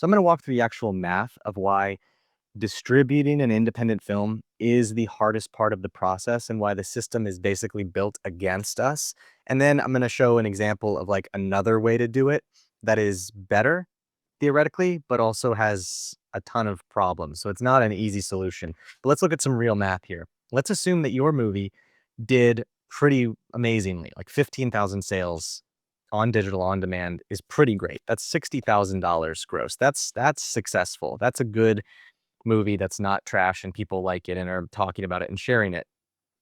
So I'm going to walk through the actual math of why distributing an independent film is the hardest part of the process and why the system is basically built against us. And then I'm going to show an example of like another way to do it that is better theoretically, but also has a ton of problems. So it's not an easy solution. But let's look at some real math here. Let's assume that your movie did pretty amazingly, like 15,000 sales on digital on demand is pretty great. That's $60,000 gross. That's successful. That's a good movie that's not trash and people like it and are talking about it and sharing it.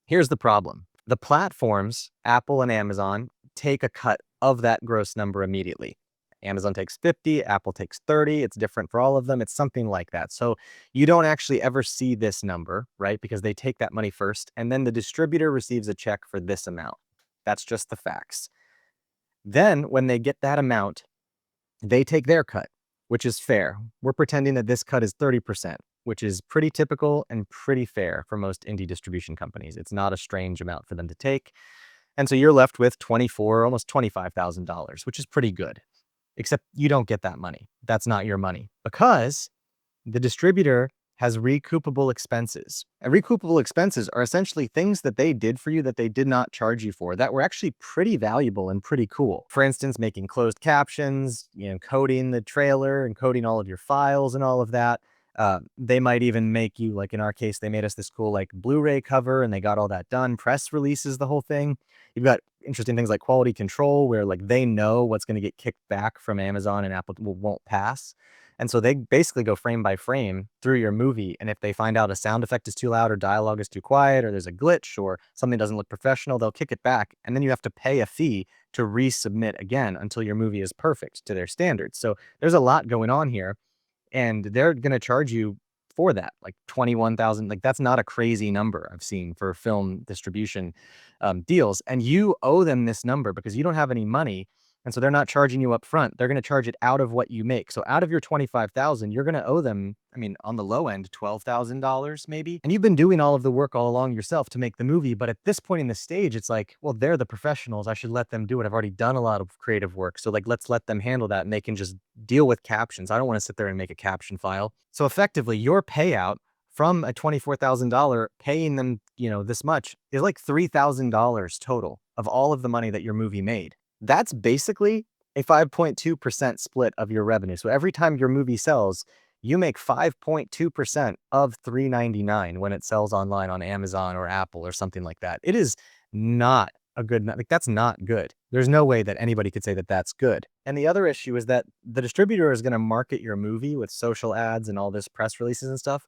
Here's the problem. The platforms, Apple and Amazon, take a cut of that gross number immediately. Amazon takes 50, Apple takes 30. It's different for all of them. It's something like that. So you don't actually ever see this number, right? Because they take that money first and then the distributor receives a check for this amount. That's just the facts. Then when they get that amount, they take their cut, which is fair. We're pretending that this cut is 30%, which is pretty typical and pretty fair for most indie distribution companies. It's not a strange amount for them to take. And so you're left with almost $25,000, which is pretty good. Except you don't get that money. That's not your money because the distributor has recoupable expenses. And recoupable expenses are essentially things that they did for you that they did not charge you for that were actually pretty valuable and pretty cool. For instance, making closed captions, coding the trailer and coding all of your files and all of that. They might even make you, like in our case, they made us this cool like Blu-ray cover and they got all that done. Press releases, the whole thing. You've got interesting things like quality control where like they know what's going to get kicked back from Amazon and Apple won't pass. And so they basically go frame by frame through your movie. And if they find out a sound effect is too loud or dialogue is too quiet or there's a glitch or something doesn't look professional, they'll kick it back. And then you have to pay a fee to resubmit again until your movie is perfect to their standards. So there's a lot going on here. And they're going to charge you for that, like 21,000. Like that's not a crazy number I've seen for film distribution deals. And you owe them this number because you don't have any money. And so they're not charging you up front. They're going to charge it out of what you make. So out of your 25,000, you're going to owe them, I mean, on the low end, $12,000 maybe. And you've been doing all of the work all along yourself to make the movie. But at this point in the stage, it's like, well, they're the professionals. I should let them do it. I've already done a lot of creative work. So like, let's let them handle that and they can just deal with captions. I don't want to sit there and make a caption file. So effectively, your payout from a $24,000 paying them, this much is like $3,000 total of all of the money that your movie made. That's basically a 5.2% split of your revenue. So every time your movie sells, you make 5.2% of $3.99 when it sells online on Amazon or Apple or something like that. It is not a good, like that's not good. There's no way that anybody could say that that's good. And the other issue is that the distributor is going to market your movie with social ads and all this press releases and stuff,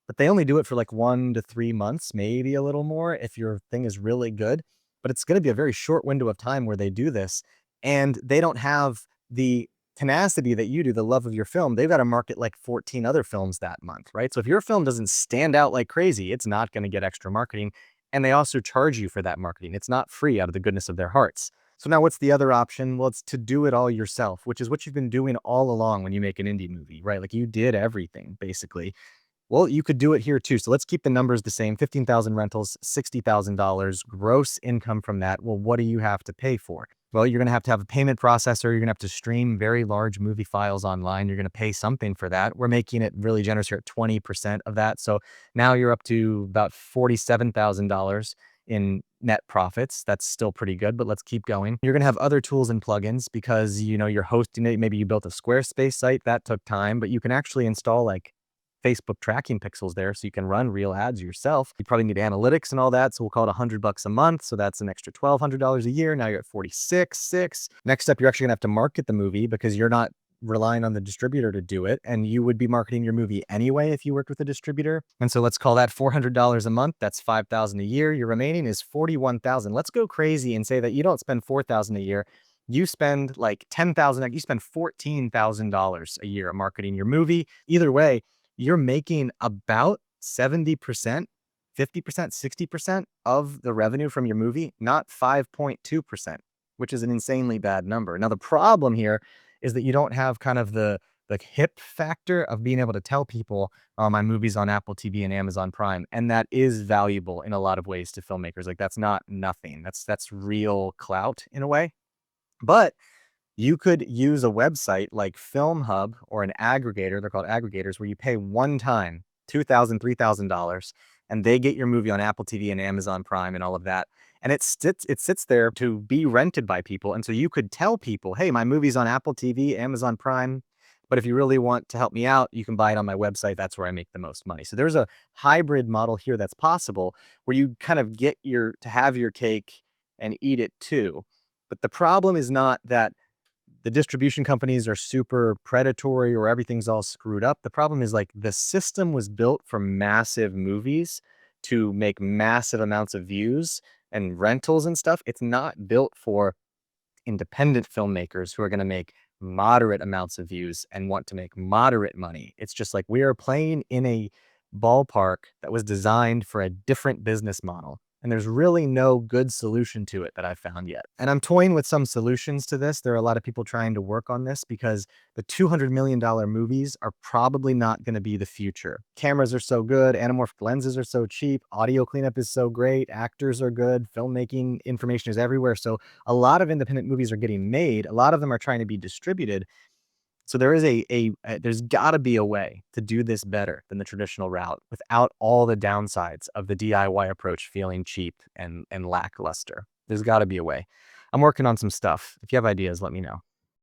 but they only do it for like 1 to 3 months, maybe a little more if your thing is really good. But it's going to be a very short window of time where they do this. And they don't have the tenacity that you do, the love of your film. They've got to market like 14 other films that month, right? So if your film doesn't stand out like crazy, it's not going to get extra marketing. And they also charge you for that marketing. It's not free out of the goodness of their hearts. So now what's the other option? Well, it's to do it all yourself, which is what you've been doing all along when you make an indie movie, right? Like you did everything basically. Well, you could do it here too. So let's keep the numbers the same. 15,000 rentals, $60,000 gross income from that. Well, what do you have to pay for? Well, you're going to have a payment processor. You're going to have to stream very large movie files online. You're going to pay something for that. We're making it really generous here at 20% of that. So now you're up to about $47,000 in net profits. That's still pretty good, but let's keep going. You're going to have other tools and plugins because, you're hosting it. Maybe you built a Squarespace site. That took time, but you can actually install like Facebook tracking pixels there so you can run real ads yourself. You probably need analytics and all that. So we'll call it $100 a month. So that's an extra $1,200 a year. Now you're at 46.6. Next up, you're actually gonna have to market the movie because you're not relying on the distributor to do it. And you would be marketing your movie anyway if you worked with a distributor. And so let's call that $400 a month. That's $5,000 a year. Your remaining is $41,000. Let's go crazy and say that you don't spend $4,000 a year. You spend like $10,000, you spend $14,000 a year marketing your movie. Either way, you're making about 70%, 50%, 60% of the revenue from your movie, not 5.2%, which is an insanely bad number. Now, the problem here is that you don't have kind of the hip factor of being able to tell people, oh, my movie's on Apple TV and Amazon Prime. And that is valuable in a lot of ways to filmmakers. Like that's not nothing. That's real clout in a way. But You could use a website like Film Hub or an aggregator, they're called aggregators, where you pay one time $2,000, $3,000, and they get your movie on Apple TV and Amazon Prime and all of that. And it sits there to be rented by people. And so you could tell people, hey, my movie's on Apple TV, Amazon Prime. But if you really want to help me out, you can buy it on my website. That's where I make the most money. So there's a hybrid model here that's possible where you kind of get to have your cake and eat it too. But the problem is not that the distribution companies are super predatory or everything's all screwed up. The problem is like the system was built for massive movies to make massive amounts of views and rentals and stuff. It's not built for independent filmmakers who are going to make moderate amounts of views and want to make moderate money. It's just like we are playing in a ballpark that was designed for a different business model. And there's really no good solution to it that I've found yet. And I'm toying with some solutions to this. There are a lot of people trying to work on this because the $200 million movies are probably not going to be the future. Cameras are so good, anamorphic lenses are so cheap, audio cleanup is so great, actors are good, filmmaking information is everywhere. So a lot of independent movies are getting made. A lot of them are trying to be distributed. So there is there's got to be a way to do this better than the traditional route without all the downsides of the DIY approach feeling cheap and lackluster. There's got to be a way. I'm working on some stuff. If you have ideas, let me know.